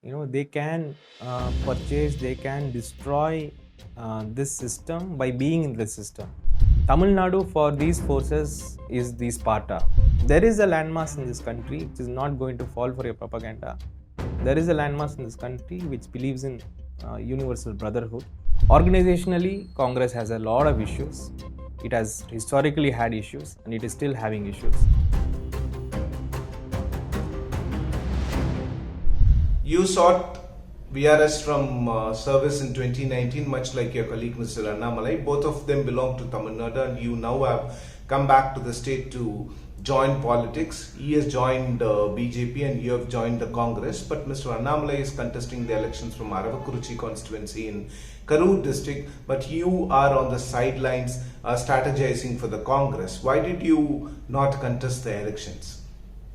They can purchase, they can destroy this system by being in the system. Tamil Nadu for these forces is the Sparta. There is a landmass in this country which is not going to fall for your propaganda. There is a landmass in this country which believes in universal brotherhood. Organizationally, Congress has a lot of issues. It has historically had issues and it is still having issues. You sought VRS from service in 2019, much like your colleague Mr. Annamalai. Both of them belong to Tamil Nadu, and you now have come back to the state to join politics. He has joined BJP and you have joined the Congress, but Mr. Annamalai is contesting the elections from Aravakuruchi constituency in Karur district, but you are on the sidelines strategizing for the Congress. Why did you not contest the elections?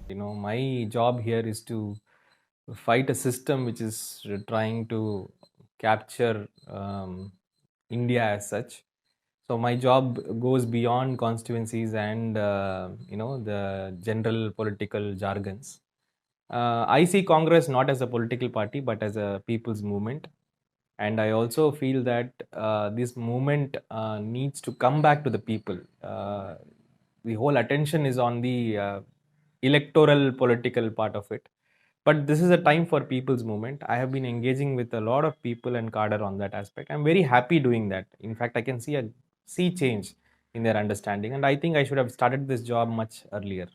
My job here is to fight a system which is trying to capture India as such. So my job goes beyond constituencies and the general political jargons. I see Congress not as a political party but as a people's movement, and I also feel that this movement needs to come back to the people. The whole attention is on the electoral political part of it, but this is a time for people's movement. I have been engaging with a lot of people and cadre on that aspect. I'm very happy doing that. In fact, I can see a sea change in their understanding, and I think I should have started this job much earlier.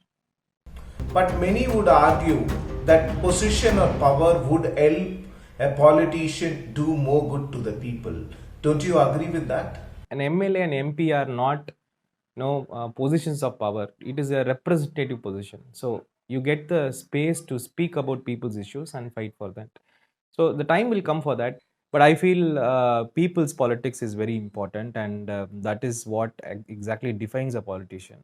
But many would argue that position or power would help a politician do more good to the people. Don't you agree with that? An MLA and MP are not positions of power. It is a representative position. So you get the space to speak about people's issues and fight for that. So the time will come for that. But I feel people's politics is very important, and that is what exactly defines a politician.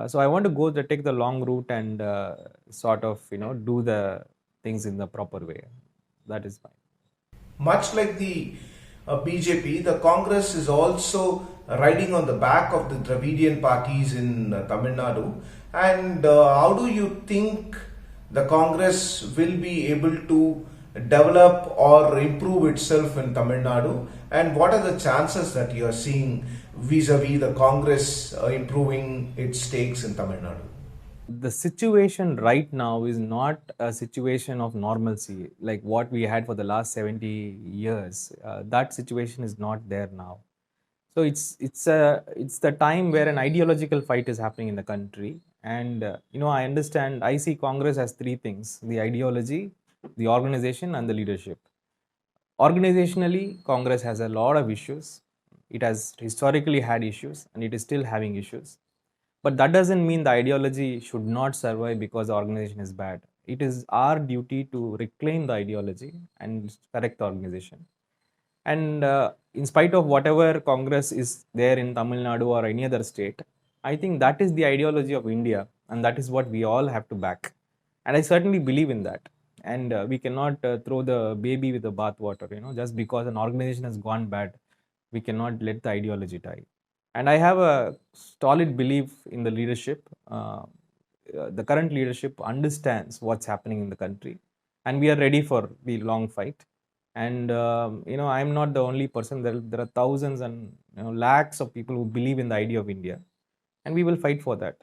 So I want to take the long route and sort of do the things in the proper way. That is fine. Much like the BJP, the Congress is also riding on the back of the Dravidian parties in Tamil Nadu. And how do you think the Congress will be able to develop or improve itself in Tamil Nadu? And what are the chances that you are seeing vis-a-vis the Congress improving its stakes in Tamil Nadu? The situation right now is not a situation of normalcy like what we had for the last 70 years. That situation is not there now. So it's the time where an ideological fight is happening in the country, and I understand. I see Congress as three things: the ideology, the organization, and the leadership. Organizationally, Congress has a lot of issues. It has historically had issues, and it is still having issues. But that doesn't mean the ideology should not survive because the organization is bad. It is our duty to reclaim the ideology and correct the organization. And in spite of whatever Congress is there in Tamil Nadu or any other state, I think that is the ideology of India, and that is what we all have to back. And I certainly believe in that. And we cannot throw the baby with the bathwater. Just because an organization has gone bad, we cannot let the ideology die. And I have a solid belief in the leadership. The current leadership understands what's happening in the country, and we are ready for the long fight. And I'm not the only person. There are thousands and lakhs of people who believe in the idea of India, and we will fight for that.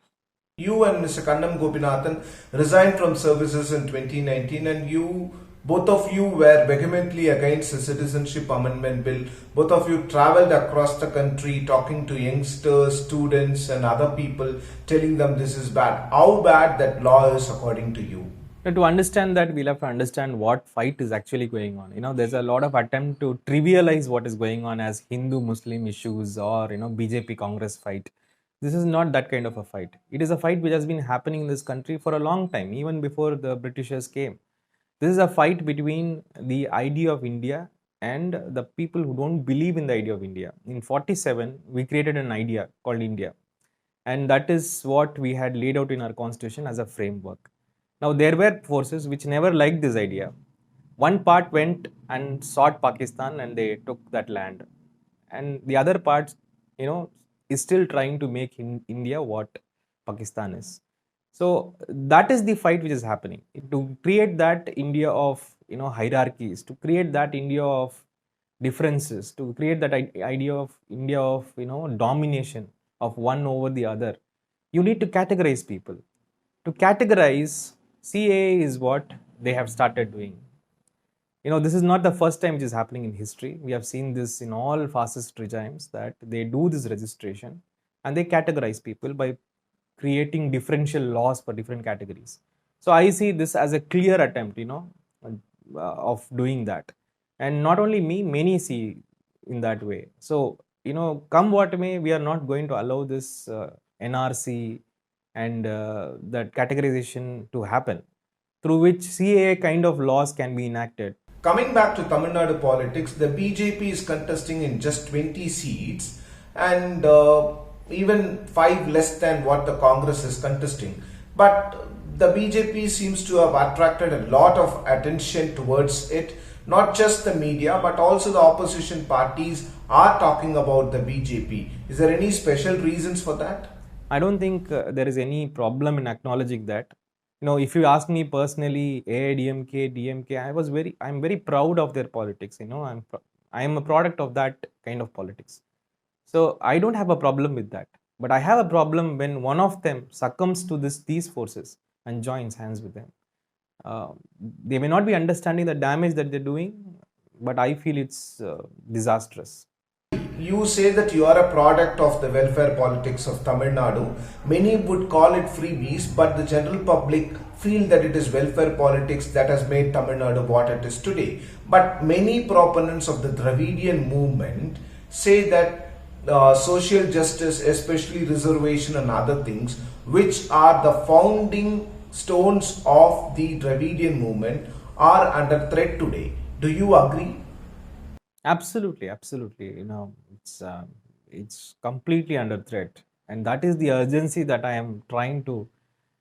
You and Mr. Kannam Gopinathan resigned from services in 2019, and both of you were vehemently against the Citizenship Amendment Bill. Both of you traveled across the country talking to youngsters, students, and other people, telling them this is bad. How bad that law is according to you? Now, to understand that, we'll have to understand what fight is actually going on. There's a lot of attempt to trivialize what is going on as Hindu-Muslim issues or BJP Congress fight. This is not that kind of a fight. It is a fight which has been happening in this country for a long time, even before the Britishers came. This is a fight between the idea of India and the people who don't believe in the idea of India. In 47, we created an idea called India, and that is what we had laid out in our constitution as a framework. Now, there were forces which never liked this idea. One part went and sought Pakistan and they took that land. And the other part, is still trying to make India what Pakistan is. So that is the fight which is happening to create that India of hierarchies, to create that India of differences, to create that idea of India of domination of one over the other. You need to categorize people. To categorize, CAA is what they have started doing. This is not the first time it is happening in history. We have seen this in all fascist regimes, that they do this registration and they categorize people by creating differential laws for different categories. So I see this as a clear attempt, of doing that. And not only me, many see in that way. So come what may, we are not going to allow this NRC and that categorization to happen, through which CAA kind of laws can be enacted. Coming back to Tamil Nadu politics, the BJP is contesting in just 20 seats and even 5 less than what the Congress is contesting. But the BJP seems to have attracted a lot of attention towards it. Not just the media, but also the opposition parties are talking about the BJP. Is there any special reasons for that? I don't think there is any problem in acknowledging that. If you ask me personally, AIDMK, DMK, I'm very proud of their politics. I'm a product of that kind of politics. So I don't have a problem with that. But I have a problem when one of them succumbs to these forces and joins hands with them. They may not be understanding the damage that they're doing, but I feel it's disastrous. You say that you are a product of the welfare politics of Tamil Nadu. Many would call it freebies, but the general public feel that it is welfare politics that has made Tamil Nadu what it is today. But many proponents of the Dravidian movement say that social justice, especially reservation and other things, which are the founding stones of the Dravidian movement, are under threat today. Do you agree? Absolutely, absolutely. It's completely under threat, and that is the urgency that I am trying to,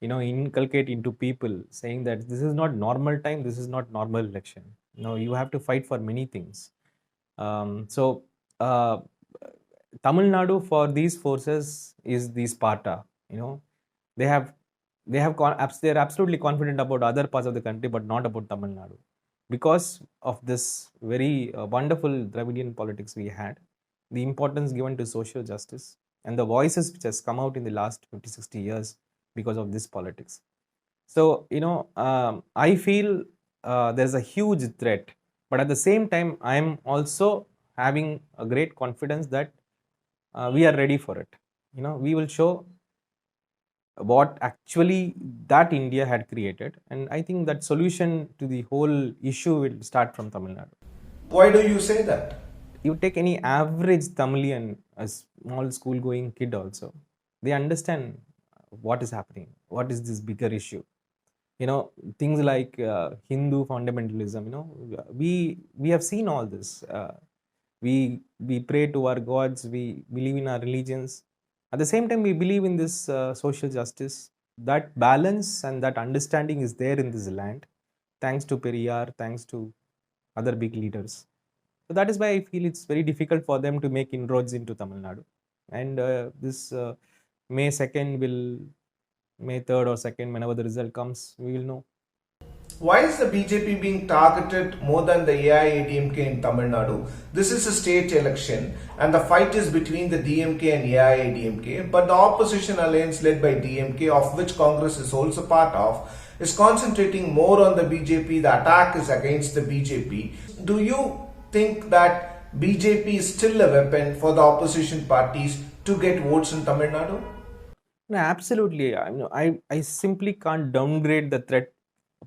inculcate into people, saying that this is not normal time, this is not normal election. You have to fight for many things. So, Tamil Nadu for these forces is the Sparta. They have they're absolutely confident about other parts of the country, but not about Tamil Nadu, because of this very wonderful Dravidian politics we had, the importance given to social justice, and the voices which has come out in the last 50, 60 years because of this politics. So, I feel there's a huge threat, but at the same time, I am also having a great confidence that we are ready for it. We will show what actually that India had created. And I think that solution to the whole issue will start from Tamil Nadu. Why do you say that? You take any average Tamilian, a small school going kid also, they understand what is happening, what is this bigger issue. Things like Hindu fundamentalism, we have seen all this. We pray to our gods, we believe in our religions. At the same time, we believe in this social justice. That balance and that understanding is there in this land, thanks to Periyar, thanks to other big leaders. So that is why I feel it's very difficult for them to make inroads into Tamil Nadu. And this May 2nd May 3rd or 2nd, whenever the result comes, we will know. Why is the BJP being targeted more than the AIADMK in Tamil Nadu? This is a state election and the fight is between the DMK and AIADMK, but the opposition alliance led by DMK, of which Congress is also part of, is concentrating more on the BJP. The attack is against the BJP. Do you think that BJP is still a weapon for the opposition parties to get votes in Tamil Nadu? No, absolutely. I simply can't downgrade the threat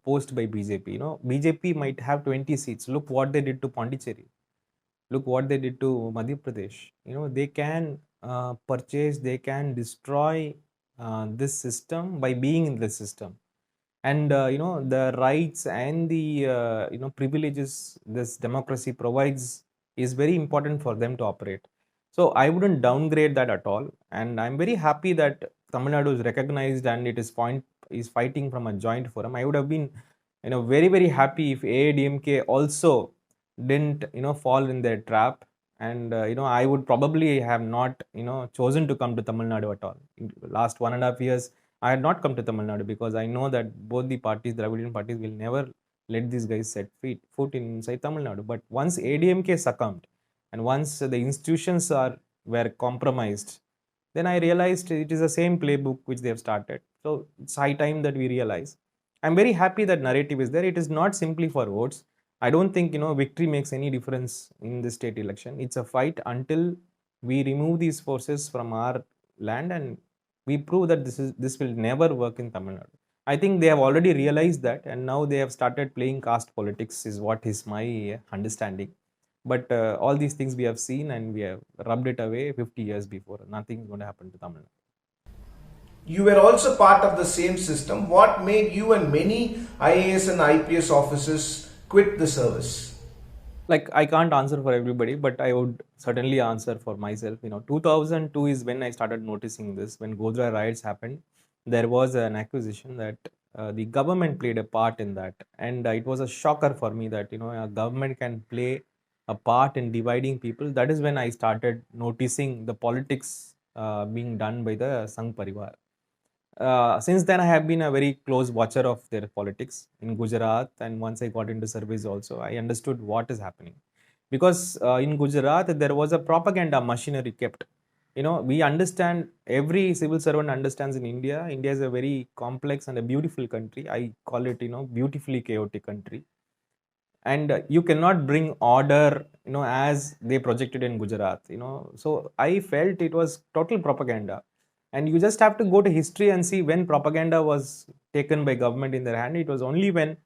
posed by BJP. BJP might have 20 seats. Look what they did to Pondicherry. Look what they did to Madhya Pradesh. They can purchase, they can destroy this system by being in the system. And the rights and the privileges this democracy provides is very important for them to operate. So I wouldn't downgrade that at all. And I'm very happy that Tamil Nadu is recognized and it is fighting from a joint forum. I would have been very, very happy if AIADMK also didn't fall in their trap. And I would probably have not chosen to come to Tamil Nadu at all. In the last 1.5 years, I had not come to Tamil Nadu because I know that both the parties, the Dravidian parties, will never let these guys set foot inside Tamil Nadu. But once ADMK succumbed and once the institutions were compromised, then I realized it is the same playbook which they have started. So it's high time that we realize. I'm very happy that narrative is there. It is not simply for votes. I don't think victory makes any difference in the state election. It's a fight until we remove these forces from our land and we prove that this will never work in Tamil Nadu. I think they have already realized that, and now they have started playing caste politics, is what is my understanding. But all these things we have seen and we have rubbed it away 50 years before. Nothing is going to happen to Tamil Nadu. You were also part of the same system. What made you and many IAS and IPS officers quit the service? Like, I can't answer for everybody, but I would certainly answer for myself. 2002 is when I started noticing this. When Godhra riots happened, there was an accusation that the government played a part in that, and it was a shocker for me that a government can play a part in dividing people. That is when I started noticing the politics being done by the Sangh Parivar. Since then, I have been a very close watcher of their politics in Gujarat, and once I got into service also, I understood what is happening. Because in Gujarat, there was a propaganda machinery kept. We understand, every civil servant understands in India. India is a very complex and a beautiful country. I call it, beautifully chaotic country. And you cannot bring order, as they projected in Gujarat. So I felt it was total propaganda. And you just have to go to history and see when propaganda was taken by government in their hand. It was only when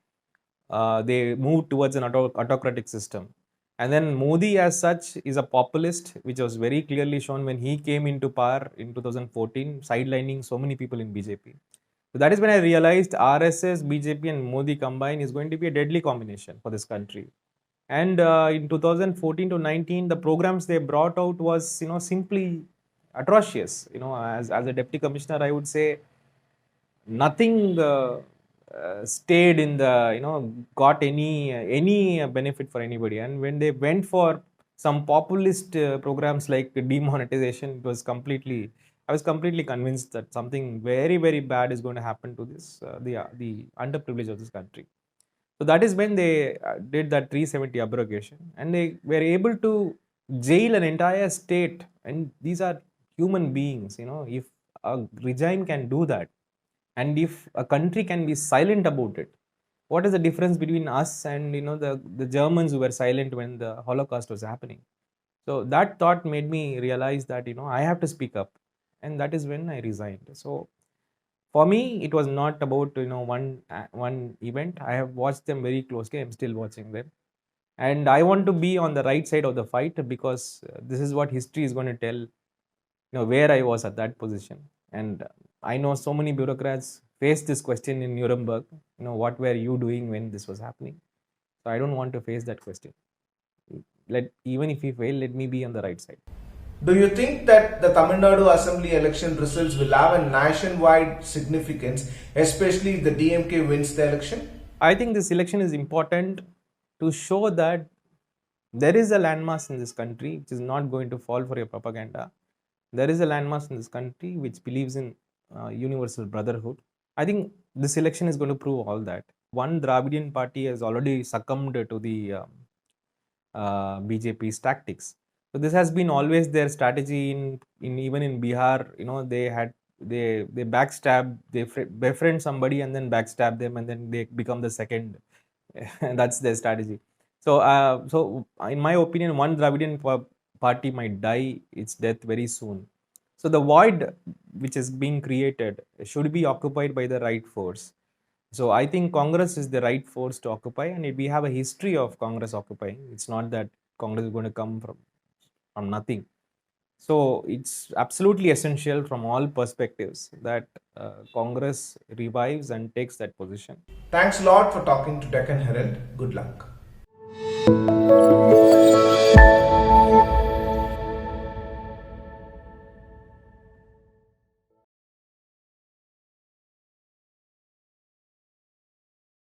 they moved towards an autocratic system. And then Modi as such is a populist, which was very clearly shown when he came into power in 2014, sidelining so many people in BJP. So that is when I realized RSS, BJP and Modi combined is going to be a deadly combination for this country. And in 2014 to 19, the programs they brought out was, simply atrocious. As a deputy commissioner, I would say nothing stayed in the, got any benefit for anybody. And when they went for some populist programs like demonetization, it was I was completely convinced that something very, very bad is going to happen to the underprivileged of this country. So that is when they did that 370 abrogation, and they were able to jail an entire state. And these are human beings. If a regime can do that, and if a country can be silent about it, what is the difference between us and the Germans who were silent when the Holocaust was happening? So that thought made me realize that I have to speak up, and that is when I resigned. So for me, it was not about one event. I have watched them very closely. I'm still watching them, and I want to be on the right side of the fight because this is what history is going to tell. Where I was at that position, and I know so many bureaucrats faced this question in Nuremberg. What were you doing when this was happening? So I don't want to face that question. Even if we fail, let me be on the right side. Do you think that the Tamil Nadu Assembly election results will have a nationwide significance, especially if the DMK wins the election? I think this election is important to show that there is a landmass in this country which is not going to fall for your propaganda. There is a landmass in this country which believes in universal brotherhood. I think this election is going to prove all that. One Dravidian party has already succumbed to the BJP's tactics. So this has been always their strategy in even in Bihar. They backstab, they befriend somebody and then backstab them, and then they become the second. That's their strategy. So in my opinion, one Dravidian party might die its death very soon. So the void which is being created should be occupied by the right force. So I think Congress is the right force to occupy, and we have a history of Congress occupying. It's not that Congress is going to come from nothing. So it's absolutely essential from all perspectives that Congress revives and takes that position. Thanks a lot for talking to Deccan Herald. Good luck.